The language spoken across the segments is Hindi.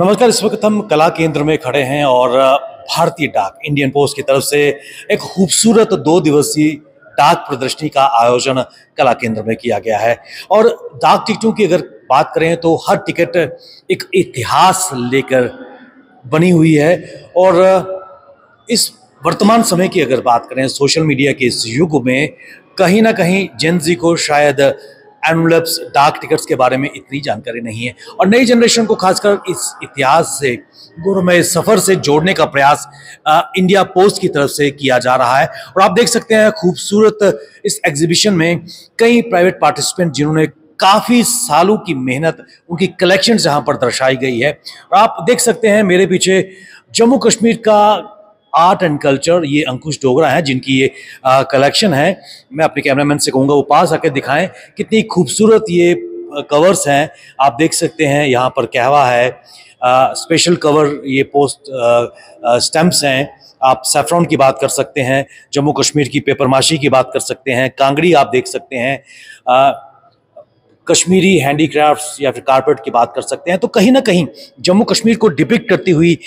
नमस्कार। इस वक्त हम कला केंद्र में खड़े हैं और भारतीय डाक इंडियन पोस्ट की तरफ से एक खूबसूरत 2 दिवसीय डाक प्रदर्शनी का आयोजन कला केंद्र में किया गया है। और डाक टिकटों की अगर बात करें तो हर टिकट एक इतिहास लेकर बनी हुई है। और इस वर्तमान समय की अगर बात करें सोशल मीडिया के इस युग में कहीं ना कहीं जेन ज़ी को शायद एनवलप्स डाक टिकट्स के बारे में इतनी जानकारी नहीं है और नई जनरेशन को खासकर इस इतिहास से गौरवमय सफर से जोड़ने का प्रयास इंडिया पोस्ट की तरफ से किया जा रहा है। और आप देख सकते हैं खूबसूरत इस एग्जीबिशन में कई प्राइवेट पार्टिसिपेंट जिन्होंने काफी सालों की मेहनत उनकी कलेक्शन जहां पर दर्शाई गई है। और आप देख सकते हैं मेरे पीछे जम्मू कश्मीर का आर्ट एंड कल्चर, ये अंकुश डोगरा हैं जिनकी ये कलेक्शन है। मैं अपने कैमरामैन से कहूँगा वो पास आकर दिखाएं कितनी खूबसूरत ये कवर्स हैं। आप देख सकते हैं यहाँ पर कहवा है, स्पेशल कवर, ये पोस्ट स्टैम्प्स हैं। आप सैफ्रॉन की बात कर सकते हैं, जम्मू कश्मीर की पेपरमाशी की बात कर सकते हैं, कांगड़ी आप देख सकते हैं, कश्मीरी हैंडीक्राफ्ट्स या फिर कारपेट की बात कर सकते हैं। तो कहीं ना कहीं जम्मू कश्मीर को डिपिक्ट करती हुई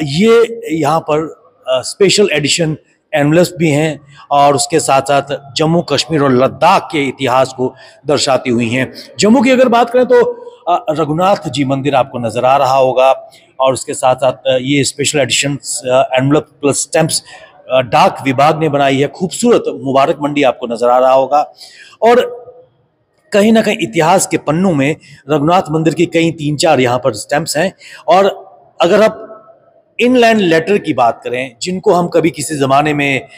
ये यहाँ पर स्पेशल एडिशन एनवलप्स भी हैं और उसके साथ साथ जम्मू कश्मीर और लद्दाख के इतिहास को दर्शाती हुई हैं। जम्मू की अगर बात करें तो रघुनाथ जी मंदिर आपको नजर आ रहा होगा और उसके साथ साथ ये special edition envelope plus stamps डाक विभाग ने बनाई है। खूबसूरत मुबारक मंडी आपको नजर आ रहा होगा और कहीं ना कहीं इतिहास के पन्नों में रघुनाथ मंदिर की कई 3-4 यहाँ पर स्टैम्प्स हैं। और अगर आप इनलैंड लेटर की बात करें जिनको हम कभी किसी ज़माने में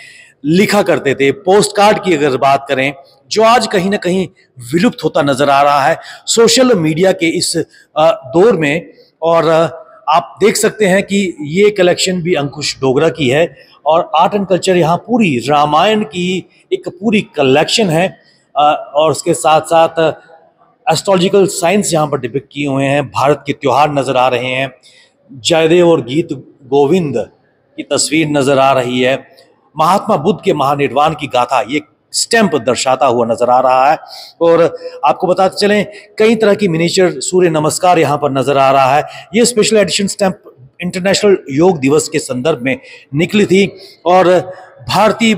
लिखा करते थे, पोस्ट कार्ड की अगर बात करें जो आज कहीं ना कहीं विलुप्त होता नजर आ रहा है सोशल मीडिया के इस दौर में। और आप देख सकते हैं कि ये कलेक्शन भी अंकुश डोगरा की है और आर्ट एंड कल्चर यहाँ पूरी रामायण की एक पूरी कलेक्शन है। और उसके साथ साथ एस्ट्रोलॉजिकल साइंस यहाँ पर डिपिक्ट किए हुए हैं, भारत के त्योहार नजर आ रहे हैं, जयदेव और गीत गोविंद की तस्वीर नजर आ रही है, महात्मा बुद्ध के महानिर्वाण की गाथा ये स्टैंप दर्शाता हुआ नजर आ रहा है। और आपको बताते चलें कई तरह की मिनिएचर सूर्य नमस्कार यहाँ पर नजर आ रहा है। ये स्पेशल एडिशन स्टैंप इंटरनेशनल योग दिवस के संदर्भ में निकली थी और भारतीय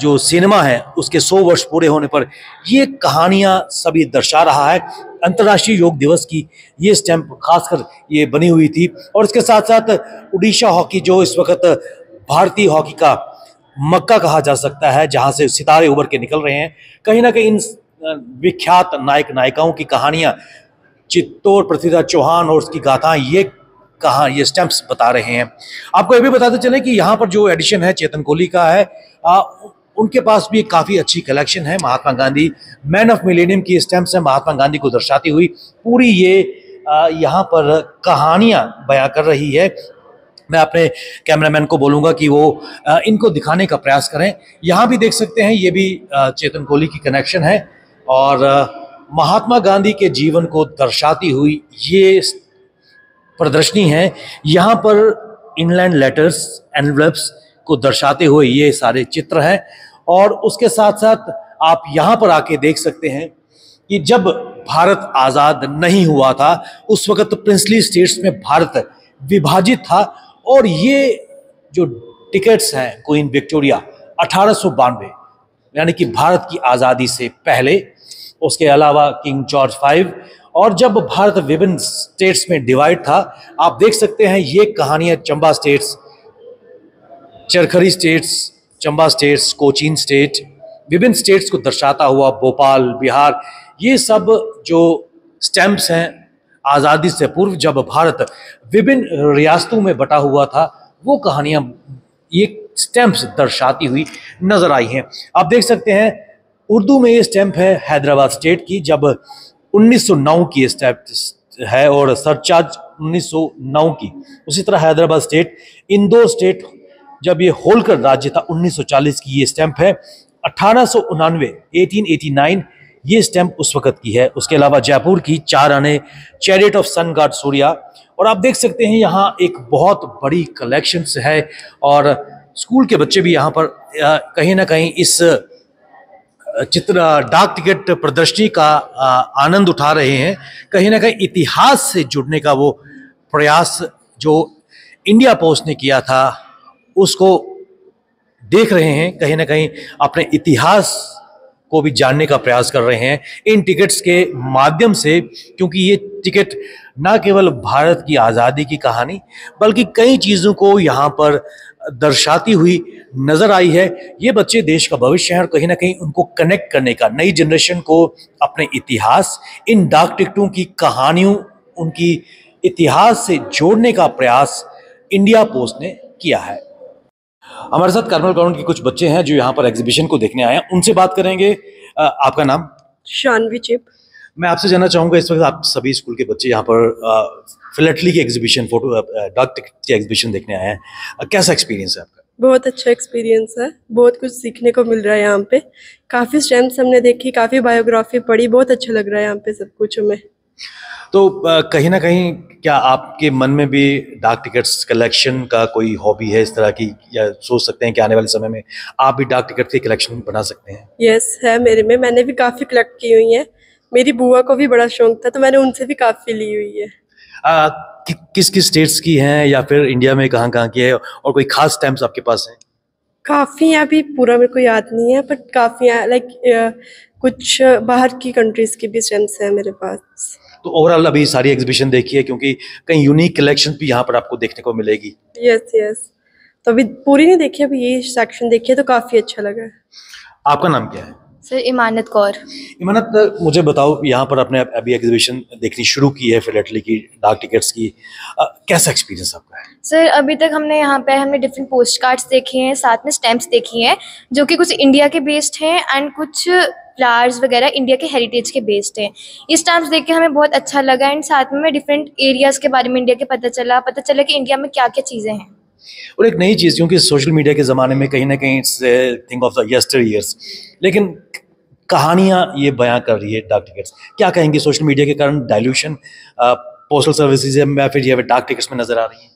जो सिनेमा है उसके 100 वर्ष पूरे होने पर ये कहानियां सभी दर्शा रहा है। अंतर्राष्ट्रीय योग दिवस की ये स्टैंप खासकर ये बनी हुई थी। और इसके साथ साथ उड़ीसा हॉकी जो इस वक्त भारतीय हॉकी का मक्का कहा जा सकता है, जहां से सितारे उभर के निकल रहे हैं, कहीं ना कहीं इन विख्यात नायक नायिकाओं की कहानियां, चित्तौड़ पृथ्वीराज चौहान और उसकी गाथाएं ये स्टैंप्स बता रहे हैं। आपको ये भी बताते चले कि यहाँ पर जो एडिशन है चेतन कोहली का है, उनके पास भी काफ़ी अच्छी कलेक्शन है। Mahatma Gandhi man of millennium की स्टैम्प्स हैं, महात्मा गांधी को दर्शाती हुई पूरी ये यहाँ पर कहानियाँ बयां कर रही है। मैं अपने कैमरामैन को बोलूँगा कि वो इनको दिखाने का प्रयास करें। यहाँ भी देख सकते हैं ये भी चेतन कोहली की कनेक्शन है और महात्मा गांधी के जीवन को दर्शाती हुई ये प्रदर्शनी है। यहाँ पर इनलैंड लेटर्स एनवलप्स को दर्शाते हुए ये सारे चित्र हैं। और उसके साथ साथ आप यहाँ पर आके देख सकते हैं कि जब भारत आज़ाद नहीं हुआ था उस वक्त प्रिंसली स्टेट्स में भारत विभाजित था और ये जो टिकट्स हैं क्वीन विक्टोरिया 1892 यानी कि भारत की आज़ादी से पहले, उसके अलावा किंग जॉर्ज 5 और जब भारत विभिन्न स्टेट्स में डिवाइड था। आप देख सकते हैं ये कहानियां Chamba states, Charkhari states, Chamba states, Cochin state, विभिन्न स्टेट्स को दर्शाता हुआ भोपाल, बिहार, ये सब जो स्टैम्प्स हैं आज़ादी से पूर्व जब भारत विभिन्न रियासतों में बटा हुआ था वो कहानियां ये स्टैम्प्स दर्शाती हुई नजर आई हैं। आप देख सकते हैं उर्दू में ये स्टैम्प है हैदराबाद स्टेट की, जब 1909 की स्टैम्प है और सरचार्ज 1909 की। उसी तरह हैदराबाद स्टेट, इन 2 स्टेट जब ये होलकर राज्य था 1940 की ये स्टैम्प है। 1889 ये स्टैम्प उस वक्त की है। उसके अलावा जयपुर की 4 आने chariot of sun god Surya. और आप देख सकते हैं यहाँ एक बहुत बड़ी कलेक्शन है और स्कूल के बच्चे भी यहाँ पर कहीं ना कहीं इस चित्र डाक टिकट प्रदर्शनी का आनंद उठा रहे हैं। कहीं ना कहीं इतिहास से जुड़ने का वो प्रयास जो इंडिया पोस्ट ने किया था उसको देख रहे हैं, कहीं ना कहीं अपने इतिहास को भी जानने का प्रयास कर रहे हैं इन टिकट्स के माध्यम से, क्योंकि ये टिकट ना केवल भारत की आज़ादी की कहानी बल्कि कई चीज़ों को यहाँ पर दर्शाती हुई नजर आई है। ये बच्चे देश का भविष्य हैं और कहीं ना कहीं उनको कनेक्ट करने का, नई जनरेशन को अपने इतिहास, इन डाक टिकटों की कहानियों, उनकी इतिहास से जोड़ने का प्रयास इंडिया पोस्ट ने किया है। हमारे साथ कार्मल ग्राउंड के कुछ बच्चे हैं जो यहाँ पर एग्जीबिशन को देखने आए हैं, उनसे बात करेंगे। आपका नाम? शानवी चिप। मैं आपसे जानना चाहूँगा, इस वक्त आप सभी स्कूल के बच्चे यहाँ पर फिलेटली की एग्जीबिशन, फोटो डाक टिकट की एग्जीबिशन देखने आए हैं, कैसा एक्सपीरियंस है आपका? बहुत अच्छा एक्सपीरियंस है, बहुत कुछ सीखने को मिल रहा है यहाँ पे। काफ़ी स्टैम्प्स हमने देखी, काफ़ी बायोग्राफी पढ़ी, बहुत अच्छा लग रहा है यहाँ पे सब कुछ हमें। तो कहीं ना कहीं क्या आपके मन में भी डाक टिकट्स कलेक्शन का कोई हॉबी है इस तरह की, या सोच सकते हैं कि आने वाले समय में आप भी डाक टिकट की कलेक्शन बना सकते हैं? यस, है मेरे में, मैंने भी काफ़ी कलेक्ट की हुई है। मेरी बुआ को भी बड़ा शौक था तो मैंने उनसे भी काफ़ी ली हुई है। किस किस स्टेट्स की हैं या फिर इंडिया में कहाँ कहाँ की है, और कोई खास स्टैम्प्स आपके पास हैं? काफ़ी हैं, अभी पूरा मेरे को याद नहीं है, बट काफ़ी हैं, लाइक कुछ बाहर की कंट्रीज़ की भी स्टैम्प्स हैं मेरे पास। तो ओवरऑल अभी सारी एग्जीबिशन देखी है, क्योंकि कई यूनिक कलेक्शन भी यहाँ पर आपको देखने को मिलेगी। यस यस, तो अभी पूरी नहीं देखी, अभी ये सेक्शन देखी है तो काफ़ी अच्छा लगा है। आपका नाम क्या है? सर इमानत कौर। इमानत, मुझे बताओ, यहाँ पर आपने अभी एग्जीबिशन देखनी शुरू की है फिलेटली की डाक टिकट्स की, कैसा एक्सपीरियंस आपका है? सर अभी तक हमने डिफरेंट पोस्ट कार्ड्स देखे हैं, साथ में स्टैम्प्स देखी हैं जो कि कुछ इंडिया के बेस्ड हैं एंड कुछ फ्लावर्स वगैरह इंडिया के हेरिटेज के बेस्ड हैं। ये स्टैम्प्स देख के हमें बहुत अच्छा लगा एंड साथ में डिफरेंट एरियाज़ के बारे में इंडिया के पता चला कि इंडिया में क्या क्या चीज़ें हैं। और एक नई चीज़, क्योंकि सोशल मीडिया के ज़माने में कहीं ना कहीं it's thing of the यस्टर years, लेकिन कहानियाँ ये बयां कर रही है डाक टिकट्स। क्या कहेंगे, सोशल मीडिया के कारण डाइल्यूशन पोस्टल सर्विसेज या फिर ये डाक टिकट्स में नज़र आ रही है?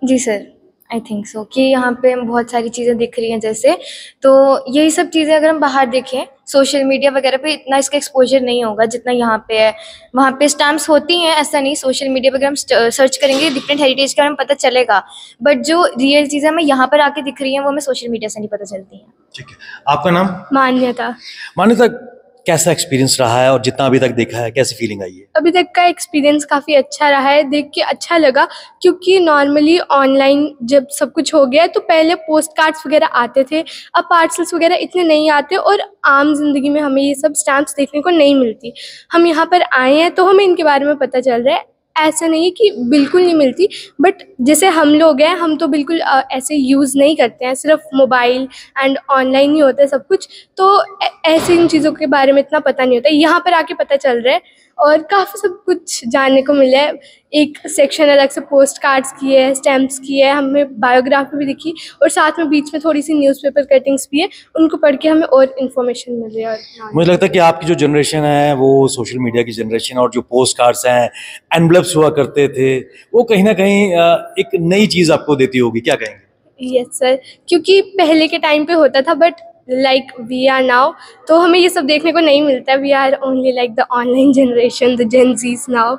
जी सर, आई थिंक सो कि यहाँ पे बहुत सारी चीज़ें दिख रही हैं जैसे, तो यही सब चीज़ें अगर हम बाहर देखें सोशल मीडिया वगैरह पे इतना इसका एक्सपोजर नहीं होगा जितना यहाँ पे है। वहाँ पे स्टैम्प्स होती हैं, ऐसा नहीं, सोशल मीडिया पे अगर हम सर्च करेंगे डिफरेंट हेरिटेज का हमें पता चलेगा, बट जो रियल चीज़ें हमें यहाँ पर आके दिख रही हैं वो हमें सोशल मीडिया से नहीं पता चलती हैं। ठीक है, आपका नाम? मान्यता। मान्यता, कैसा एक्सपीरियंस रहा है और जितना अभी तक देखा है कैसी फीलिंग आई है? अभी तक का एक्सपीरियंस काफ़ी अच्छा रहा है, देख के अच्छा लगा, क्योंकि नॉर्मली ऑनलाइन जब सब कुछ हो गया तो पहले पोस्ट कार्ड्स वगैरह आते थे, अब पार्सल्स वगैरह इतने नहीं आते और आम जिंदगी में हमें ये सब स्टैम्प्स देखने को नहीं मिलती। हम यहाँ पर आए हैं तो हमें इनके बारे में पता चल रहा है, ऐसा नहीं है कि बिल्कुल नहीं मिलती, बट जैसे हम लोग हैं हम तो बिल्कुल ऐसे यूज़ नहीं करते हैं, सिर्फ मोबाइल एंड ऑनलाइन ही होता है सब कुछ, तो ऐसे इन चीज़ों के बारे में इतना पता नहीं होता। यहाँ पर आके पता चल रहा है और काफ़ी सब कुछ जानने को मिला है। एक सेक्शन अलग से पोस्ट कार्ड्स की है, स्टैम्प्स की है, हमें बायोग्राफी भी दिखी और साथ में बीच में थोड़ी सी न्यूज़पेपर कटिंग्स भी है, उनको पढ़ के हमें और इन्फॉर्मेशन मिल रही है। मुझे लगता है कि आपकी जो जनरेशन है वो सोशल मीडिया की जनरेशन, और जो पोस्ट कार्ड्स हैं, एनवलप्स हुआ करते थे, वो कहीं ना कहीं एक नई चीज़ आपको देती होगी, क्या कहेंगे? यस सर, क्योंकि पहले के टाइम पे होता था, but like we are now तो हमें ये सब देखने को नहीं मिलता। We are only like the online generation, the Gen Z's now.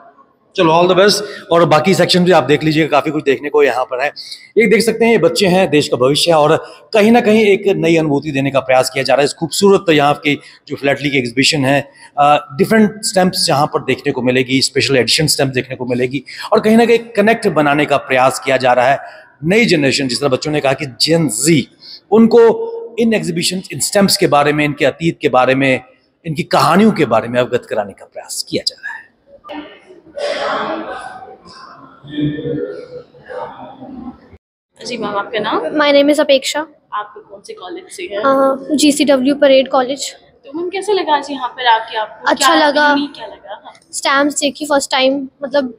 चलो, ऑल द बेस्ट, और बाकी सेक्शन भी आप देख लीजिएगा, काफ़ी कुछ देखने को यहाँ पर है। ये देख सकते हैं, ये बच्चे हैं, देश का भविष्य है, और कहीं ना कहीं एक नई अनुभूति देने का प्रयास किया जा रहा है। इस खूबसूरत यहाँ की जो फिलेटली की एग्जीबिशन है, डिफरेंट स्टैम्प्स यहाँ पर देखने को मिलेगी, स्पेशल एडिशन स्टैम्प देखने को मिलेगी, और कहीं ना कहीं कनेक्ट बनाने का प्रयास किया जा रहा है। नई जनरेशन, जिस तरह बच्चों ने कहा कि जेन जी, उनको इन एग्जीबिशन, इन स्टैम्प्स के बारे में, इनके अतीत के बारे में, इनकी कहानियों के बारे में अवगत कराने का प्रयास किया जा रहा है। जी मैम, आपका नाम? माय नेम इज़ अपेक्षा। आप कौन से कॉलेज से हैं? GCW parade college. तो मैम कैसे लगा आज यहाँ पर आके आपको? अच्छा लगा। क्या लगा? हाँ। स्टैम्प्स देखी फर्स्ट टाइम, मतलब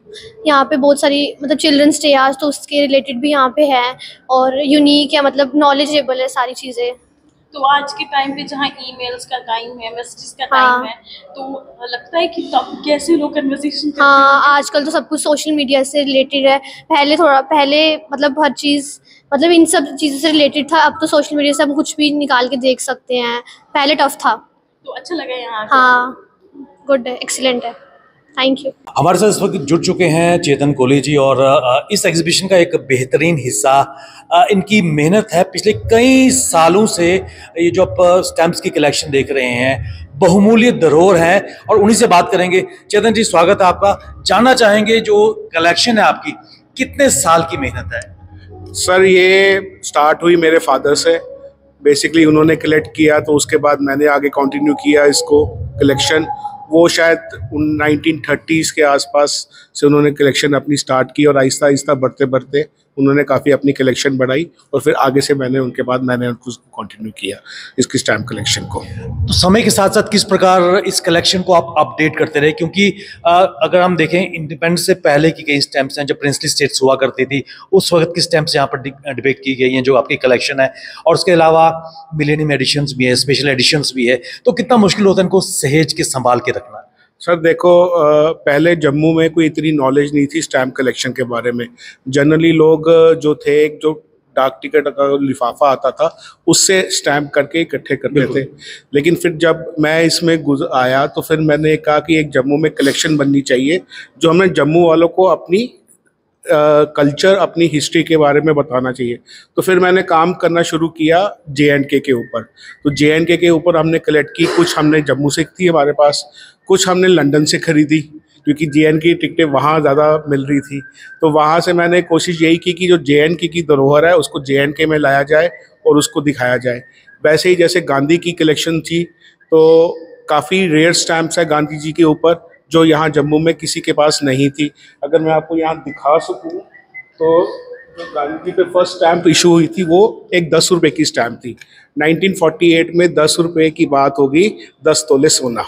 यहाँ पे बहुत सारी मतलब चिल्ड्रंस डे आज तो उसके रिलेटेड भी यहाँ पे है और यूनिक है, मतलब नॉलेजेबल है सारी चीज़ें। तो आज के टाइम पे जहाँ ईमेल्स का टाइम है, मैसेजेस का हाँ। टाइम है, तो लगता है कि तब कैसे लोग कन्वर्सेशन करते हाँ, हैं? आजकल तो सब कुछ सोशल मीडिया से रिलेटेड है। पहले मतलब हर चीज़, मतलब इन सब चीज़ों से रिलेटेड था, अब तो सोशल मीडिया से हम कुछ भी निकाल के देख सकते हैं, पहले टफ था। तो अच्छा लगा यहाँ आके? हाँ, गुड है, एक्सीलेंट है। Thank you. हमारे साथ इस वक्त जुड़ चुके हैं चेतन कोहली जी, और इस एग्जीबिशन का एक बेहतरीन हिस्सा इनकी मेहनत है। पिछले कई सालों से ये जो आप स्टैम्प्स की कलेक्शन देख रहे हैं, बहुमूल्य धरोहर है, और उन्हीं से बात करेंगे। चेतन जी, स्वागत है आपका। जानना चाहेंगे जो कलेक्शन है आपकी, कितने साल की मेहनत है? सर, ये स्टार्ट हुई मेरे फादर से। बेसिकली उन्होंने कलेक्ट किया, तो उसके बाद मैंने आगे कंटिन्यू किया इसको कलेक्शन। वो शायद 1930s के आसपास से उन्होंने कलेक्शन अपनी स्टार्ट की, और आहिस्ता आहिस्ता बढ़ते बढ़ते उन्होंने काफ़ी अपनी कलेक्शन बढ़ाई, और फिर आगे से मैंने उनके बाद मैंने उसको कंटिन्यू किया इसकी स्टैम्प कलेक्शन को। तो समय के साथ साथ किस प्रकार इस कलेक्शन को आप अपडेट करते रहे? क्योंकि अगर हम देखें, इंडिपेंडेंस से पहले की कई स्टैम्प्स हैं, जब प्रिंसली स्टेट्स हुआ करती थी, उस वक्त की स्टैम्प्स यहाँ पर डिबेट की गई हैं जो आपकी कलेक्शन है, और उसके अलावा मिलेनियम एडिशंस भी है, स्पेशल एडिशंस भी है। तो कितना मुश्किल होता है इनको सहेज के संभाल के रखना? सर देखो, पहले जम्मू में कोई इतनी नॉलेज नहीं थी स्टैम्प कलेक्शन के बारे में। जनरली लोग जो थे, जो डाक टिकट का लिफाफा आता था उससे स्टैम्प करके इकट्ठे करते थे। लेकिन फिर जब मैं इसमें आया तो फिर मैंने कहा कि एक जम्मू में कलेक्शन बननी चाहिए, जो हमें जम्मू वालों को अपनी कल्चर, अपनी हिस्ट्री के बारे में बताना चाहिए। तो फिर मैंने काम करना शुरू किया JNK के ऊपर। तो JNK के ऊपर हमने कलेक्ट की, कुछ हमने जम्मू से थी हमारे पास, कुछ हमने लंदन से खरीदी, क्योंकि JNK की टिकटें वहाँ ज़्यादा मिल रही थी। तो वहाँ से मैंने कोशिश यही की कि जो JNK की धरोहर है उसको JNK में लाया जाए और उसको दिखाया जाए। वैसे ही जैसे गांधी की कलेक्शन थी, तो काफ़ी रेयर स्टैम्प्स है गांधी जी के ऊपर जो यहाँ जम्मू में किसी के पास नहीं थी। अगर मैं आपको यहाँ दिखा सकूँ तो जो गांधी जी पे फर्स्ट स्टैम्प इशू हुई थी वो एक 10 रुपये की स्टैम्प थी। 1948 में 10 रुपये की बात होगी, 10 तोले सोना।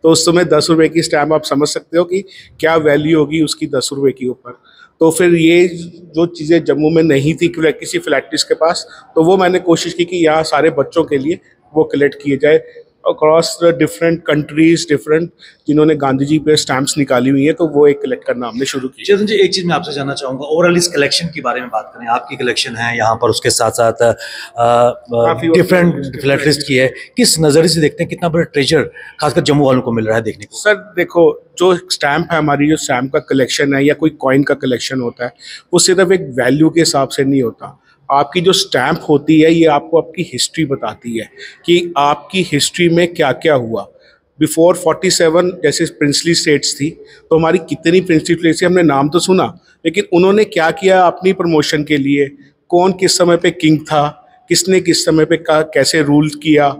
तो उस समय 10 रुपये की स्टैम्प आप समझ सकते हो कि क्या वैल्यू होगी उसकी 10 रुपये के ऊपर। तो फिर ये जो चीज़ें जम्मू में नहीं थी किसी फिलैक्ट्रिस के पास, तो वो मैंने कोशिश की कि यहाँ सारे बच्चों के लिए वो कलेक्ट किए जाए अक्रॉस डिफरेंट कंट्रीज, डिफरेंट जिन्होंने गांधी जी पे स्टैम्प्स निकाली हुई हैं, तो वो एक कलेक्ट करना हमने शुरू किया। चेतन जी, एक चीज़ मैं आपसे जानना चाहूँगा, ओवरऑल इस कलेक्शन के बारे में बात करें। आपकी कलेक्शन है यहाँ पर, उसके साथ साथ डिफरेंट फिलैक्ट्रिस्ट की है। किस नज़रिए से देखते हैं कितना बड़ा ट्रेजर खासकर जम्मू वालों को मिल रहा है देखने को? सर देखो, जो स्टैम्प है, हमारी जो स्टैम्प का कलेक्शन है या कोई कॉइन का कलेक्शन होता है, वो सिर्फ एक वैल्यू के हिसाब से नहीं होता। आपकी जो स्टैम्प होती है ये आपको आपकी हिस्ट्री बताती है कि आपकी हिस्ट्री में क्या क्या हुआ। बिफोर 47 जैसे प्रिंसली स्टेट्स थी, तो हमारी कितनी प्रिंसली स्टेट्स थी, हमने नाम तो सुना, लेकिन उन्होंने क्या किया अपनी प्रमोशन के लिए, कौन किस समय पे किंग था, किसने किस समय पे कैसे रूल किया,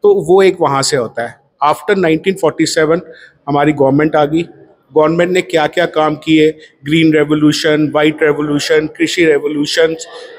तो वो एक वहाँ से होता है। आफ्टर 1947 हमारी गवर्नमेंट आ गई। गवर्नमेंट ने क्या क्या काम किए, ग्रीन रेवोल्यूशन, वाइट रेवोल्यूशन, कृषि रेवोल्यूशन,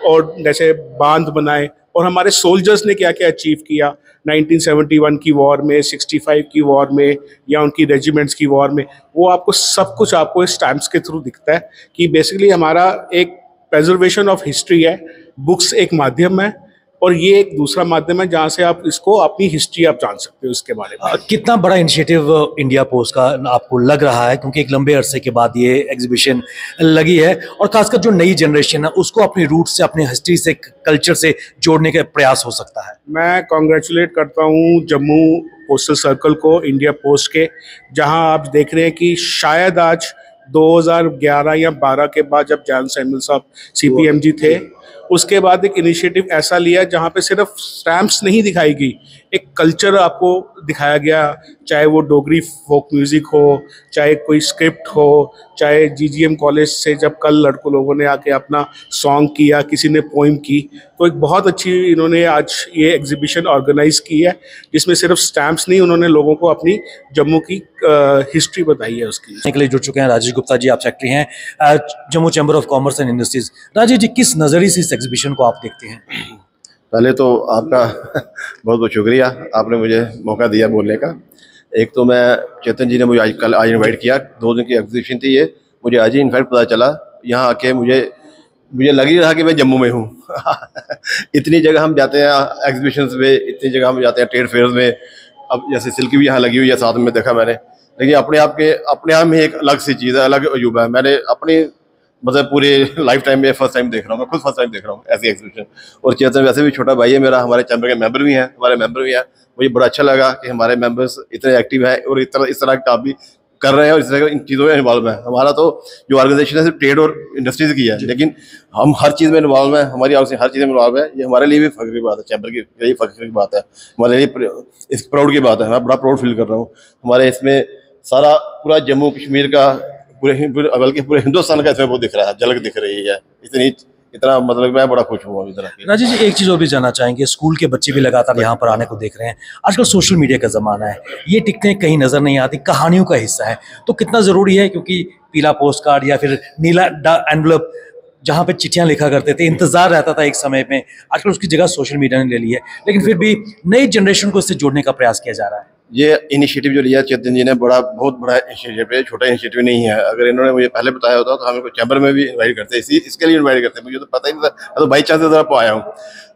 और जैसे बांध बनाए, और हमारे सोल्जर्स ने क्या क्या अचीव किया 1971 की वॉर में, 65 की वॉर में, या उनकी रेजिमेंट्स की वॉर में। वो आपको सब कुछ आपको स्टैम्प्स के थ्रू दिखता है कि बेसिकली हमारा एक प्रेजर्वेशन ऑफ हिस्ट्री है। बुक्स एक माध्यम है और ये एक दूसरा माध्यम है जहाँ से आप इसको अपनी हिस्ट्री आप जान सकते हो इसके बारे में। कितना बड़ा इनिशिएटिव इंडिया पोस्ट का आपको लग रहा है, क्योंकि एक लंबे अरसे के बाद ये एग्जीबिशन लगी है, और खासकर जो नई जनरेशन है उसको अपनी रूट से, अपनी हिस्ट्री से, कल्चर से जोड़ने का प्रयास हो सकता है। मैं कॉन्ग्रेचुलेट करता हूँ जम्मू पोस्टल सर्कल को, इंडिया पोस्ट के, जहाँ आप देख रहे हैं कि शायद आज 2011 या 12 के बाद जब जॉन सैमुअल साहब CPMG थे, उसके बाद एक इनिशिएटिव ऐसा लिया जहाँ पे सिर्फ स्टैम्प्स नहीं दिखाई गई, एक कल्चर आपको दिखाया गया, चाहे वो डोगरी फोक म्यूज़िक हो, चाहे कोई स्क्रिप्ट हो, चाहे GGM कॉलेज से जब कल लड़कों लोगों ने आके अपना सॉन्ग किया, किसी ने पोइम की, तो एक बहुत अच्छी इन्होंने आज ये एग्जीबिशन ऑर्गेनाइज की है, जिसमें सिर्फ स्टैम्प्स नहीं, उन्होंने लोगों को अपनी जम्मू की हिस्ट्री बताई है उसकी। के लिए जुड़ चुके हैं राजेश गुप्ता जी, आप सेक्रेटरी हैं Jammu chamber of commerce and industries. Rajesh ji, किस नज़रिए से इस एग्जीबिशन को आप देखते हैं? पहले तो आपका बहुत बहुत शुक्रिया, आपने मुझे मौका दिया बोलने का। एक तो मैं, चेतन जी ने मुझे आज इनवाइट किया, 2 दिन की एग्जीबिशन थी ये, मुझे आज ही इनफैक्ट पता चला। यहाँ आके मुझे लग ही रहा कि मैं जम्मू में हूँ। इतनी जगह हम जाते हैं एग्जीबिशंस में, इतनी जगह हम जाते हैं ट्रेड फेयर्स में, अब जैसे सिल्क भी यहाँ लगी हुई है साथ में, देखा मैंने, लेकिन अपने आप में एक अलग सी चीज़ है, अलग अजूबा है। मैंने अपनी मतलब पूरे लाइफ टाइम में फर्स्ट टाइम देख रहा हूँ, मैं खुद फर्स्ट टाइम देख रहा हूँ ऐसी एग्जीबिशन। और चेतन वैसे भी छोटा भाई है मेरा, हमारे चैम्बर के मेंबर भी हैं, हमारे मेंबर भी हैं। मुझे बड़ा अच्छा लगा कि हमारे मेंबर्स इतने एक्टिव हैं और इस तरह का काम भी कर रहे हैं और इस तरह इन चीज़ों में इन्वॉल्व है। हमारा तो जो ऑर्गेनाइजेशन है सिर्फ ट्रेड और इंडस्ट्रीज की है, लेकिन हम हर चीज़ में इन्वॉल्व है, हमारी ऑर्गेनाइजेशन हर चीज़ में इन्वॉल्व है। ये हमारे लिए भी फख्र की बात है, चैम्बर की यही फख्र की बात है, हमारे लिए इस प्राउड की बात है। मैं बड़ा प्राउड फील कर रहा हूँ। हमारे इसमें सारा पूरा जम्मू कश्मीर का बल्कि पूरे हिंदुस्तान का इसमें वो दिख रहा है, झलक दिख रही है। इतना मतलब मैं बड़ा खुश हुआ इधर आके। राजेश जी, एक चीज़ और भी जानना चाहेंगे, स्कूल के बच्चे भी लगातार यहाँ पर आने को देख रहे हैं। आजकल सोशल मीडिया का ज़माना है, ये टिकटें कहीं नज़र नहीं आती, कहानियों का हिस्सा है, तो कितना ज़रूरी है, क्योंकि पीला पोस्ट कार्ड या फिर नीला एनवलप जहाँ पे चिट्ठियाँ लिखा करते थे, इंतज़ार रहता था एक समय में, आजकल उसकी जगह सोशल मीडिया ने ले ली है, लेकिन फिर भी नई जनरेशन को इससे जोड़ने का प्रयास किया जा रहा है। ये इनिशिएटिव जो लिया चेतन जी ने, बहुत बड़ा इनिशिएटिव है, छोटा इनिशिएटिव नहीं है। अगर इन्होंने मुझे पहले बताया होता तो हमें चैम्बर में भी इन्वाइट करते, इसके लिए इन्वाइट करते, मुझे तो पता ही नहीं था, तो बाई चांस इधर आप आया हूँ।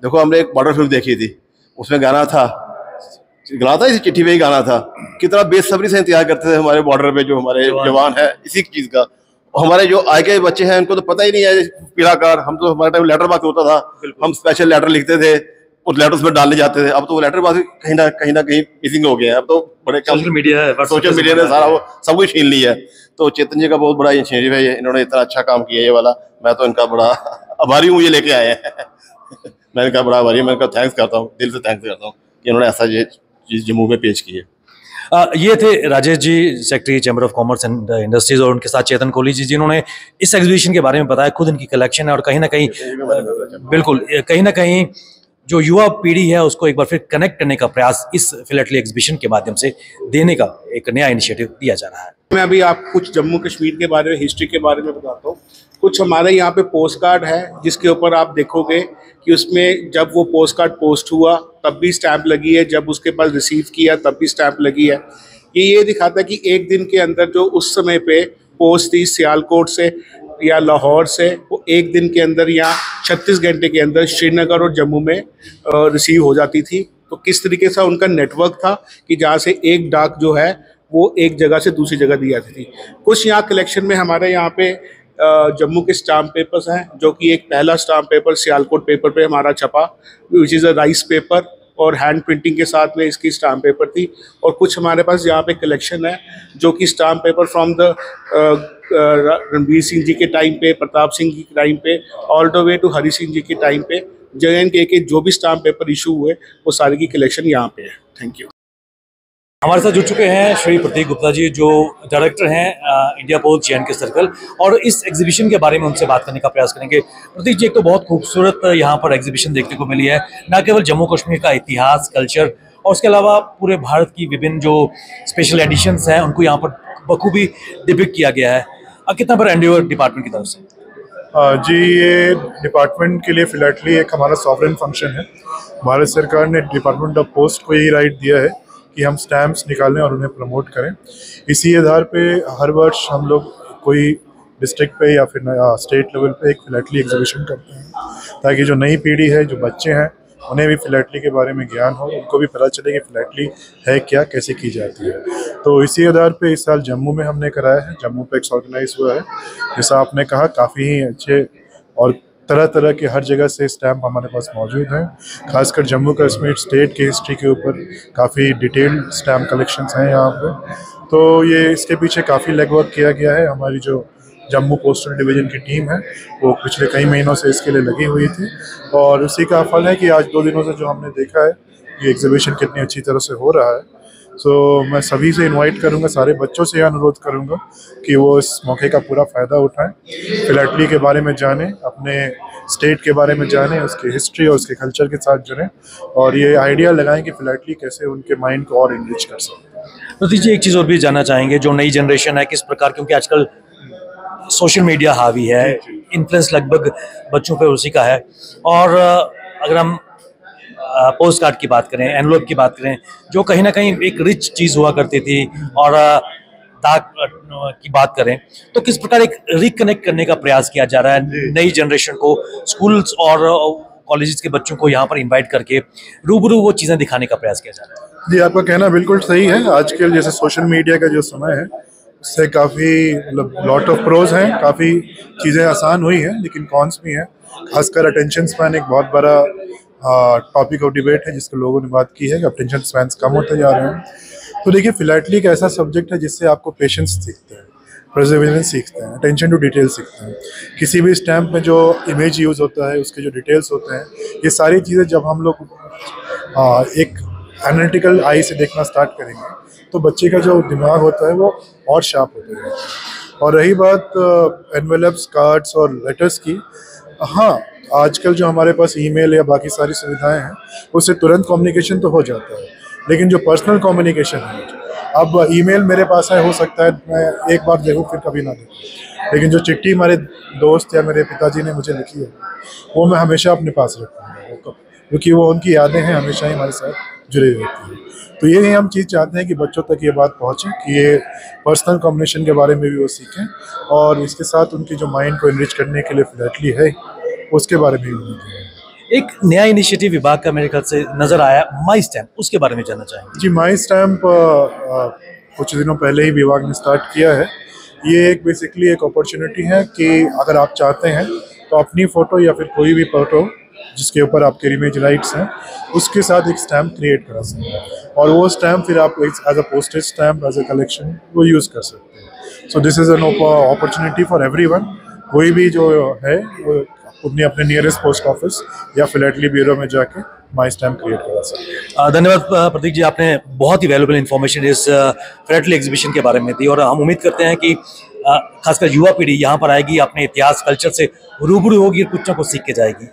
देखो, हमने एक बॉर्डर फिल्म देखी थी, उसमें गाना था इस चिट्ठी पे ही गाना था। कितना बेसब्री से इंतजार करते थे हमारे बॉर्डर पे जो हमारे जवान है इसी चीज़ का। हमारे जो आगे के बच्चे हैं उनको तो पता ही नहीं है पीला कार्ड। हम तो हमारे टाइम लेटर बॉक्स होता था, हम स्पेशल लेटर लिखते थे, उस लेटर्स में डालने जाते थे। अब तो वो लेटर बॉक्स कहीं ना कहीं मिसिंग हो गया है। अब तो बड़े सोशल मीडिया ने सारा वो सब कुछ छीन लिया है। तो चेतन जी का बहुत बड़ा इनिशिएटिव है ये, इन्होंने इतना अच्छा काम किया ये वाला। मैं तो इनका बड़ा आभारी हूँ, ये लेके आए हैं। मैं इनका बड़ा आभारी हूँ, मैं इनका थैंक्स करता हूँ, दिल से थैंक्स करता हूँ कि इन्होंने ऐसा ये चीज़ जम्मू में पेश की है। ये थे Rajesh ji, secretary chamber of commerce and industries, और उनके साथ चेतन कोहली जी, जिन्होंने इस एग्जीबिशन के बारे में बताया। खुद इनकी कलेक्शन है और कहीं ना कहीं बिल्कुल कहीं ना कहीं जो युवा पीढ़ी है उसको एक बार फिर कनेक्ट करने का प्रयास इस फिलहाटली एग्जीबिशन के माध्यम से देने का एक नया इनिशिएटिव दिया जा रहा है। मैं अभी आपको कुछ जम्मू कश्मीर के बारे में, हिस्ट्री के बारे में बताता हूँ। कुछ हमारे यहाँ पे पोस्ट कार्ड है जिसके ऊपर आप देखोगे कि उसमें जब वो पोस्ट कार्ड पोस्ट हुआ तब भी स्टैंप लगी है, जब उसके पास रिसीव किया तब भी स्टैंप लगी है। ये दिखाता है कि एक दिन के अंदर जो उस समय पे पोस्ट थी सियालकोट से या लाहौर से, वो एक दिन के अंदर या 36 घंटे के अंदर श्रीनगर और जम्मू में रिसीव हो जाती थी। तो किस तरीके से उनका नेटवर्क था कि जहाँ से एक डाक जो है वो एक जगह से दूसरी जगह दी जाती थी। कुछ यहाँ कलेक्शन में हमारे यहाँ पे जम्मू के स्टाम्प पेपर्स हैं, जो कि एक पहला स्टाम्प पेपर सियालकोट पेपर पे हमारा छपा, which is a rice paper, और हैंड प्रिंटिंग के साथ में इसकी स्टाम्प पेपर थी। और कुछ हमारे पास यहाँ पे कलेक्शन है जो कि stamp paper from the Ranvir Singh ji के टाइम पे, प्रताप सिंह जी के टाइम पे, all the way to Hari Singh ji के टाइम पे, JNK के जो भी स्टाम्प पेपर इशू हुए वो सारे की कलेक्शन यहाँ पे है। Thank you. हमारे साथ जुड़ चुके हैं श्री प्रतीक गुप्ता जी, जो डायरेक्टर हैं इंडिया पोस्ट JNK सर्कल, और इस एग्जीबिशन के बारे में उनसे बात करने का प्रयास करेंगे। प्रतीक जी, एक तो बहुत खूबसूरत यहाँ पर एग्जीबिशन देखने को मिली है, न केवल जम्मू कश्मीर का इतिहास, कल्चर, और उसके अलावा पूरे भारत की विभिन्न जो स्पेशल एडिशंस हैं उनको यहाँ पर बखूबी डिपिक्ट किया गया है। कितना बड़ा एंडेवर डिपार्टमेंट की तरफ से? जी, ये डिपार्टमेंट के लिए फिलहाटली एक हमारा सॉवरेन फंक्शन है। भारत सरकार ने डिपार्टमेंट ऑफ पोस्ट को यही राइट दिया है कि हम स्टैम्प्स निकालें और उन्हें प्रमोट करें। इसी आधार पे हर वर्ष हम लोग कोई डिस्ट्रिक्ट पे या फिर स्टेट लेवल पे एक फिलहाटली एग्जीबिशन करते हैं, ताकि जो नई पीढ़ी है, जो बच्चे हैं, उन्हें भी फिलहाटली के बारे में ज्ञान हो, उनको भी पता चले कि फिलहाटली है क्या, कैसे की जाती है। तो इसी आधार पे इस साल जम्मू में हमने कराया है। जम्मू पे ऑर्गेनाइज हुआ है, जैसा आपने कहा, काफ़ी ही अच्छे और तरह तरह के हर जगह से स्टैम्प हमारे पास मौजूद हैं। खासकर जम्मू कश्मीर स्टेट की हिस्ट्री के ऊपर काफ़ी डिटेल्ड स्टैम्प कलेक्शंस हैं यहाँ पे। तो ये इसके पीछे काफ़ी लेगवर्क किया गया है। हमारी जो जम्मू पोस्टल डिवीज़न की टीम है वो पिछले कई महीनों से इसके लिए लगी हुई थी, और उसी का फल है कि आज 2 दिनों से जो हमने देखा है ये एग्जीबिशन कितनी अच्छी तरह से हो रहा है। मैं सभी से इनवाइट करूंगा, सारे बच्चों से अनुरोध करूंगा कि वो इस मौके का पूरा फ़ायदा उठाएं, फिलहाटली के बारे में जानें, अपने स्टेट के बारे में जानें, उसकी हिस्ट्री और उसके कल्चर के साथ जुड़ें, और ये आइडिया लगाएं कि फिलहाटली कैसे उनके माइंड को और इनरिच कर सकते हैं। तो दीजिए, एक चीज़ और भी जानना चाहेंगे, जो नई जनरेशन है किस प्रकार, क्योंकि आजकल सोशल मीडिया हावी है, इन्फ्लुएंस लगभग बच्चों पे उसी का है, और अगर हम पोस्ट कार्ड की बात करें, एनवलप की बात करें, जो कहीं ना कहीं एक रिच चीज़ हुआ करती थी, और डाक की बात करें, तो किस प्रकार एक रिकनेक्ट करने का प्रयास किया जा रहा है नई जनरेशन को, स्कूल्स और कॉलेजेस के बच्चों को यहाँ पर इनवाइट करके रूबरू वो चीज़ें दिखाने का प्रयास किया जा रहा है? जी, आपका कहना बिल्कुल सही है। आजकल जैसे सोशल मीडिया का जो समय है उससे काफ़ी मतलब लॉट ऑफ प्रोज हैं, काफ़ी चीज़ें आसान हुई हैं, लेकिन कॉन्स भी हैं। खासकर अटेंशन स्पैन एक बहुत बड़ा टॉपिक ऑफ डिबेट है जिसके लोगों ने बात की है कि अटेंशन स्पैन्स कम होते जा रहे हैं। तो देखिए, फिलैटली एक ऐसा सब्जेक्ट है जिससे आपको पेशेंस सीखते हैं, परसेवरेंस सीखते हैं, अटेंशन टू डिटेल सीखते हैं। किसी भी स्टैम्प में जो इमेज यूज़ होता है, उसके जो डिटेल्स होते हैं, ये सारी चीज़ें जब हम लोग एक एनालिटिकल आई से देखना स्टार्ट करेंगे तो बच्चे का जो दिमाग होता है वो और शार्प होता है। और रही बात एनवेलप्स, कार्ड्स और लेटर्स की, हाँ, आजकल जो हमारे पास ईमेल या बाकी सारी सुविधाएं हैं उससे तुरंत कम्युनिकेशन तो हो जाता है, लेकिन जो पर्सनल कम्युनिकेशन है, अब ईमेल मेरे पास है, हो सकता है मैं एक बार देखूँ फिर कभी ना देखूँ, लेकिन जो चिट्ठी हमारे दोस्त या मेरे पिताजी ने मुझे लिखी है वो मैं हमेशा अपने पास रखता हूँ, क्योंकि वो उनकी यादें हैं, हमेशा ही हमारे साथ जुड़ी रहती है। तो ये हम चीज़ चाहते हैं कि बच्चों तक ये बात पहुँचे कि ये पर्सनल कम्युनिकेशन के बारे में भी वो सीखें, और इसके साथ उनकी जो माइंड को एनरिच करने के लिए फिलैटली है उसके बारे में भी। एक नया इनिशिएटिव विभाग का मेरे ख्याल से नजर आया, माई स्टैम्प, उसके बारे में जानना चाहेंगे। जी, माई स्टैम्प कुछ दिनों पहले ही विभाग ने स्टार्ट किया है। ये एक बेसिकली एक अपॉर्चुनिटी है कि अगर आप चाहते हैं तो अपनी फ़ोटो या फिर कोई भी फ़ोटो जिसके ऊपर आपके इमेज राइट्स हैं उसके साथ एक स्टैम्प क्रिएट करा सकते हैं, और वो स्टैम्प फिर आप as a postage stamp, as a collection वो यूज़ कर सकते हैं। So this is an opportunity for everyone. कोई भी जो है वो अपने नियरेस्ट पोस्ट ऑफिस या फिलैटली ब्यूरो में जाके माई स्टैम्प क्रिएट करा सकते हैं। धन्यवाद प्रतीक जी, आपने बहुत ही वैल्यूबल इन्फॉर्मेशन इस फिलैटली एग्जीबिशन के बारे में दी, और हम उम्मीद करते हैं कि खासकर युवा पीढ़ी यहाँ पर आएगी, अपने इतिहास, कल्चर से रूबरू होगी, कुछ ना कुछ सीख के जाएगी।